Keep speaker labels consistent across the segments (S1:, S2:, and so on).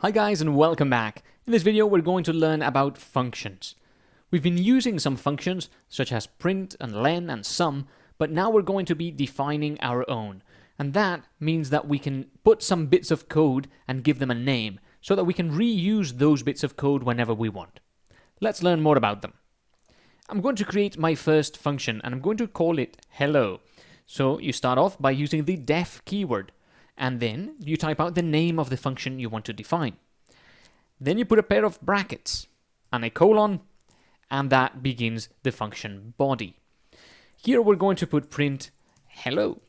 S1: Hi guys and welcome back. In this video we're going to learn about functions. We've been using some functions such as print and len and sum, but now we're going to be defining our own. And that means that we can put some bits of code and give them a name so that we can reuse those bits of code whenever we want. Let's learn more about them. I'm going to create my first function and I'm going to call it hello. So you start off by using the def keyword. And then you type out the name of the function you want to define. Then you put a pair of brackets and a colon, and that begins the function body. Here we're going to put print hello.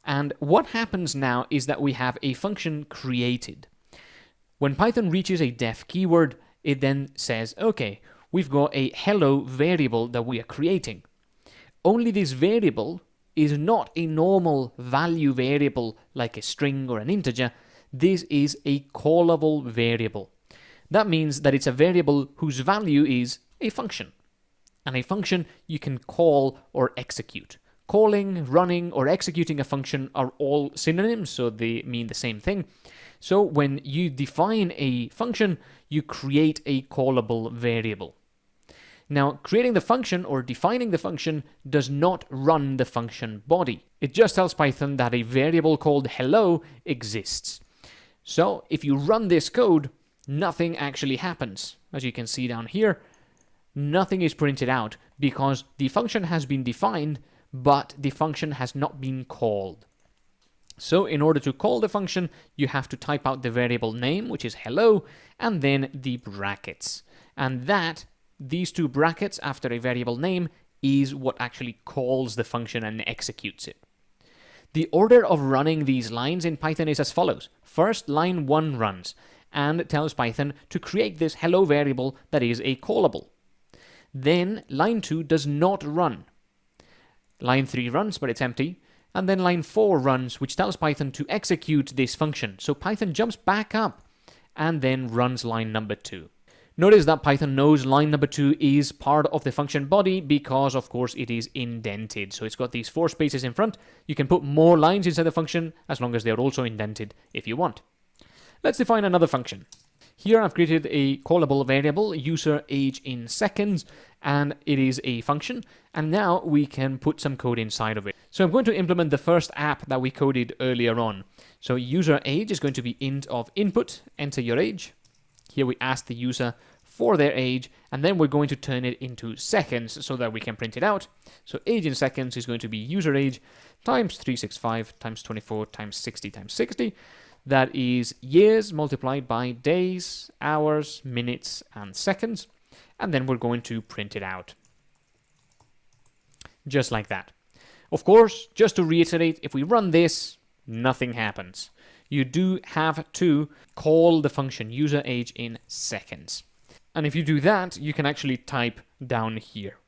S1: And what happens now is that we have a function created. When Python reaches a def keyword, it then says, okay, we've got a hello variable that we are creating. Only this variable is not a normal value variable like a string or an integer. This is a callable variable. That means that it's a variable whose value is a function. And a function you can call or execute. Calling, running, or executing a function are all synonyms, so they mean the same thing. So when you define a function, you create a callable variable. Now, creating the function or defining the function does not run the function body. It just tells Python that a variable called hello exists. So if you run this code, nothing actually happens. As you can see down here, nothing is printed out because the function has been defined, but the function has not been called. So in order to call the function, you have to type out the variable name, which is hello, and then the brackets. And these two brackets after a variable name is what actually calls the function and executes it. The order of running these lines in Python is as follows. First, line 1 runs and tells Python to create this hello variable that is a callable. Then line 2 does not run. Line 3 runs, but it's empty. And then line 4 runs, which tells Python to execute this function. So Python jumps back up and then runs line number 2. Notice that Python knows line number 2 is part of the function body because, of course, it is indented. So it's got these 4 spaces in front. You can put more lines inside the function as long as they're also indented if you want. Let's define another function. Here I've created a callable variable, user age in seconds, and it is a function. And now we can put some code inside of it. So I'm going to implement the first app that we coded earlier on. So user age is going to be int of input, enter your age. Here we ask the user for their age, and then we're going to turn it into seconds so that we can print it out. So age in seconds is going to be user age times 365 times 24 times 60 times 60. That is years multiplied by days, hours, minutes, and seconds. And then we're going to print it out. Just like that. Of course, just to reiterate, if we run this, nothing happens. You do have to call the function user age in seconds. And if you do that, you can actually type down here.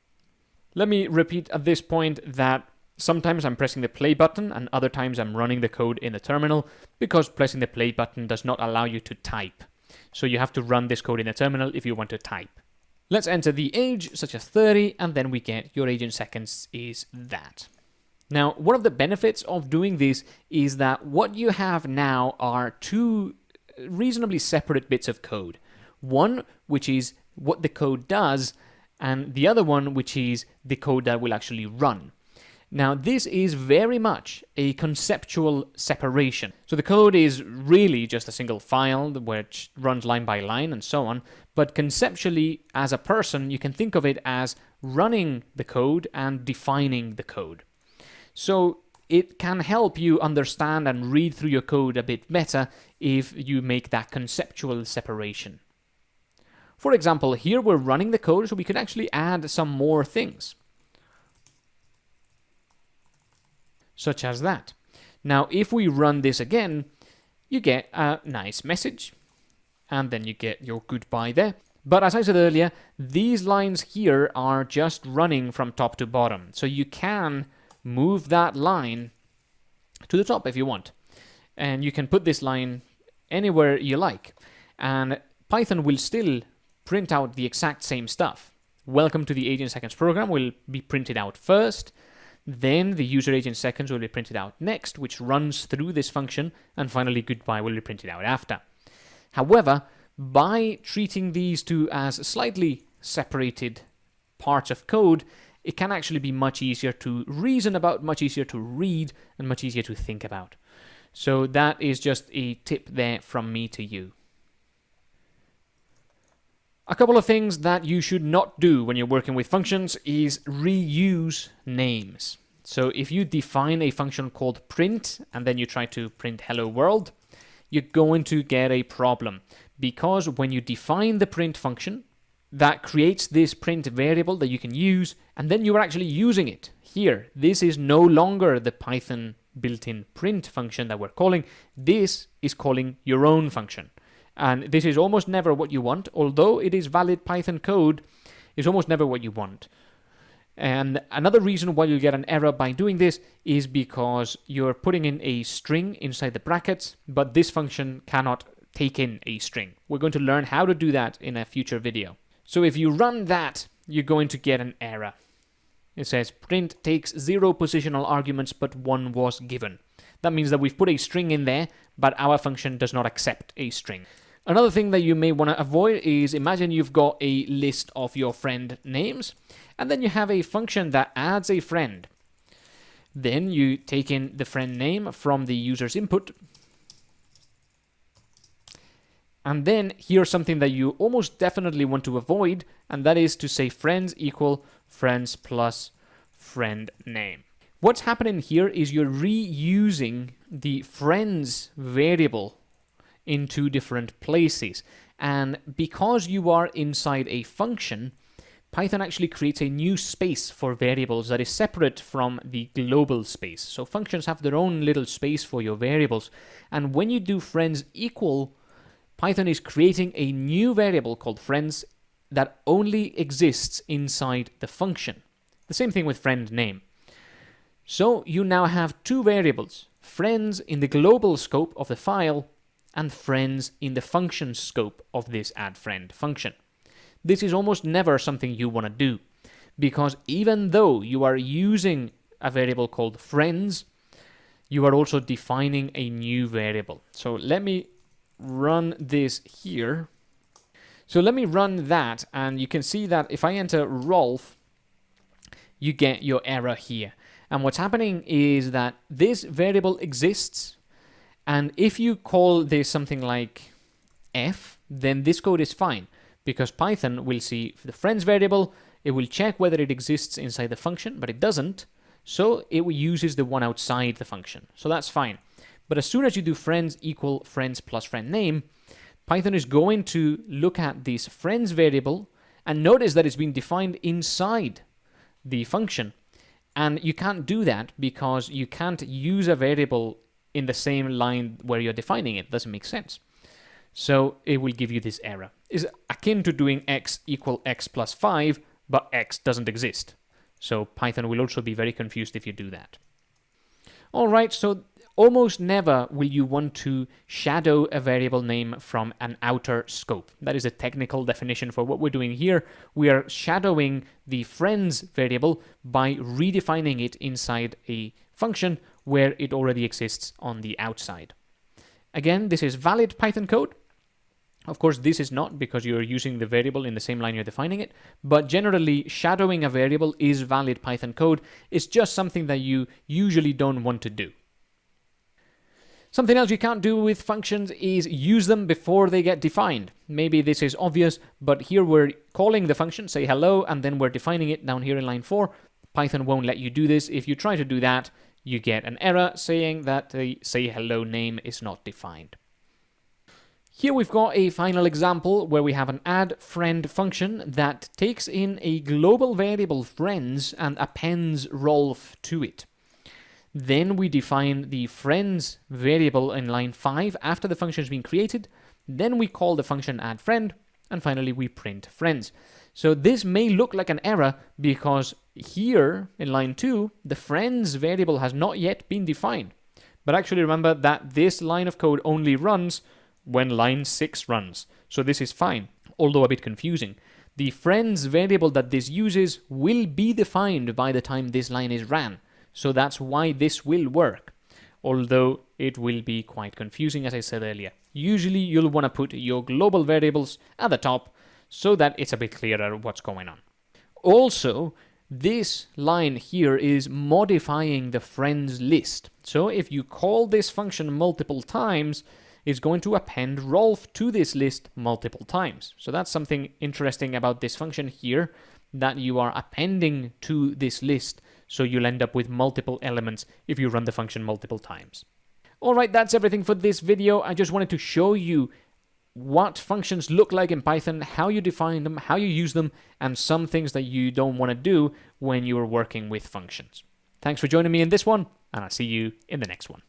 S1: Let me repeat at this point that sometimes I'm pressing the play button and other times I'm running the code in the terminal because pressing the play button does not allow you to type. So you have to run this code in the terminal if you want to type. Let's enter the age, such as 30, and then we get your age in seconds is that. Now, one of the benefits of doing this is that what you have now are two reasonably separate bits of code. One, which is what the code does, and the other one, which is the code that will actually run. Now, this is very much a conceptual separation. So the code is really just a single file which runs line by line and so on, but conceptually, as a person, you can think of it as running the code and defining the code. So it can help you understand and read through your code a bit better if you make that conceptual separation. For example, here we're running the code, so we could actually add some more things. Such as that. Now, if we run this again, you get a nice message, and then you get your goodbye there. But as I said earlier, these lines here are just running from top to bottom. So you can move that line to the top if you want. And you can put this line anywhere you like. And Python will still print out the exact same stuff. Welcome to the age in seconds program will be printed out first. Then the user age in seconds will be printed out next, which runs through this function. And finally, goodbye will be printed out after. However, by treating these two as slightly separated parts of code, it can actually be much easier to reason about, much easier to read, and much easier to think about. So that is just a tip there from me to you. A couple of things that you should not do when you're working with functions is reuse names. So if you define a function called print and then you try to print hello world, you're going to get a problem, because when you define the print function, that creates this print variable that you can use, and then you are actually using it. Here, this is no longer the Python built-in print function that we're calling. This is calling your own function. And this is almost never what you want. Although it is valid Python code, it's almost never what you want. And another reason why you get an error by doing this is because you're putting in a string inside the brackets, but this function cannot take in a string. We're going to learn how to do that in a future video. So if you run that, you're going to get an error. It says print takes 0 positional arguments, but 1 was given. That means that we've put a string in there, but our function does not accept a string. Another thing that you may want to avoid is, imagine you've got a list of your friend names, and then you have a function that adds a friend. Then you take in the friend name from the user's input. And then here's something that you almost definitely want to avoid, and that is to say friends equal friends plus friend name. What's happening here is you're reusing the friends variable in two different places. And because you are inside a function, Python actually creates a new space for variables that is separate from the global space. So functions have their own little space for your variables. And when you do friends equal, Python is creating a new variable called friends that only exists inside the function. The same thing with friend name. So you now have two variables, friends in the global scope of the file and friends in the function scope of this addFriend function. This is almost never something you want to do, because even though you are using a variable called friends, you are also defining a new variable. So let me run this here. So let me run that, and you can see that if I enter Rolf, you get your error here. And what's happening is that this variable exists, and if you call this something like f, then this code is fine, because Python will see the friends variable, it will check whether it exists inside the function, but it doesn't, so it uses the one outside the function. So that's fine. But as soon as you do friends equal friends plus friend name, Python is going to look at this friends variable and notice that it's been defined inside the function. And you can't do that because you can't use a variable in the same line where you're defining it. It doesn't make sense. So it will give you this error. It's akin to doing x equal x plus 5, but x doesn't exist. So Python will also be very confused if you do that. All right, so almost never will you want to shadow a variable name from an outer scope. That is a technical definition for what we're doing here. We are shadowing the friends variable by redefining it inside a function where it already exists on the outside. Again, this is valid Python code. Of course, this is not, because you're using the variable in the same line you're defining it, but generally shadowing a variable is valid Python code. It's just something that you usually don't want to do. Something else you can't do with functions is use them before they get defined. Maybe this is obvious, but here we're calling the function, say hello, and then we're defining it down here in line 4. Python won't let you do this. If you try to do that, you get an error saying that the say hello name is not defined. Here we've got a final example where we have an addFriend function that takes in a global variable friends and appends Rolf to it. Then we define the friends variable in line 5 after the function has been created. Then we call the function addFriend, and finally we print friends. So this may look like an error because here in line 2, the friends variable has not yet been defined. But actually remember that this line of code only runs when line 6 runs. So this is fine, although a bit confusing. The friends variable that this uses will be defined by the time this line is ran. So that's why this will work. although it will be quite confusing, as I said earlier. Usually you'll want to put your global variables at the top so that it's a bit clearer what's going on. Also, this line here is modifying the friends list. So if you call this function multiple times, it's going to append Rolf to this list multiple times. So that's something interesting about this function here, that you are appending to this list, so you'll end up with multiple elements if you run the function multiple times. Alright, that's everything for this video. I just wanted to show you what functions look like in Python, how you define them, how you use them, and some things that you don't want to do when you're working with functions. Thanks for joining me in this one, and I'll see you in the next one.